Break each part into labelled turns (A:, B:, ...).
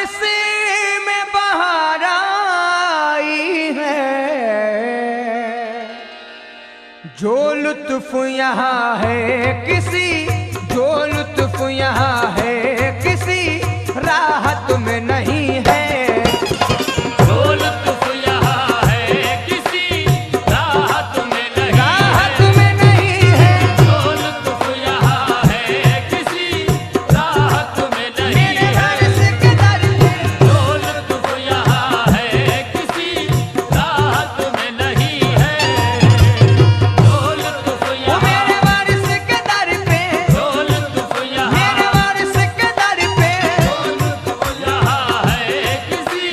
A: बरसे में बहार आई है, जो लुत्फ यहाँ है किसी, जो लुत्फ यहाँ है किसी राहत में नहीं है।
B: जो लुत्फ यहाँ है किसी राहत में नहीं,
A: राहत में नहीं है।
B: जो लुत्फ यहाँ है किसी राहत में नहीं
A: मेरे
B: है।
A: वारिस के दर पे,
B: जो लुत्फ यहाँ है किसी राहत में नहीं है। जो लुत्फ
A: वो
B: यहाँ,
A: मेरे वारिस के दर पे,
B: जो लुत्फ यहाँ,
A: मेरे वारिस के दर पे,
B: यहाँ है किसी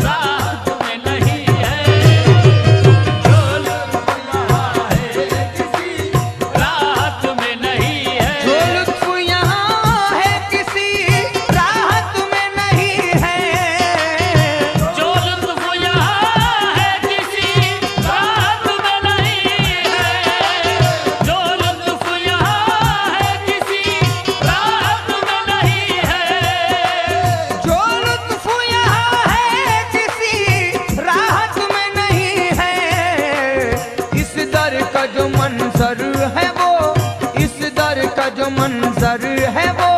B: राहत में नहीं है। जो लुत्फ यहाँ है किसी राहत में नहीं है।
A: जो लुत्फ यहाँ है किसी राहत में नहीं है।
B: जो लुत्फ यहाँ है किसी राहत में नहीं है। जो लुत्फ यहाँ है किसी राहत में नहीं है।
A: जो लुत्फ यहाँ है किसी राहत में नहीं है। इस दर का जो मंजर है वो, इस दर का जो मंजर है वो